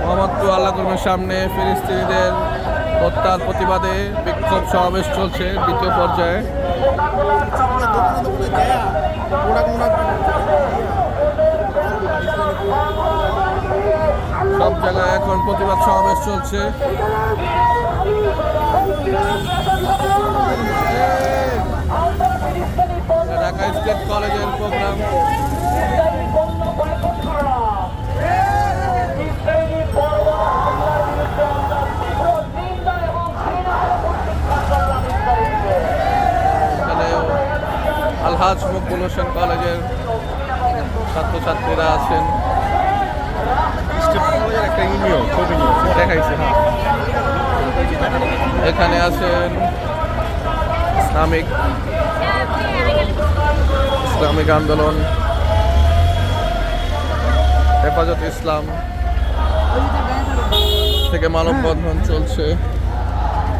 মোহাম্মদপুর আল্লাহ কর্মের সামনে ফিলিস্তিনিদের হত্যার প্রতিবাদে বিক্ষোভ সমাবেশ চলছে দ্বিতীয় পর্যায়ে। সব জায়গায় এখন প্রতিবাদ সমাবেশ চলছে। ঢাকা স্টেট কলেজের প্রোগ্রাম। আলহাজ মকবুল হোসেন কলেজের ছাত্রছাত্রীরা আছেন। একটা ইউনিয়ন দেখাইছে, হ্যাঁ। এখানে আছেন ইসলামিক আন্দোলন, হেফাজত ইসলাম থেকে মানববন্ধন চলছে।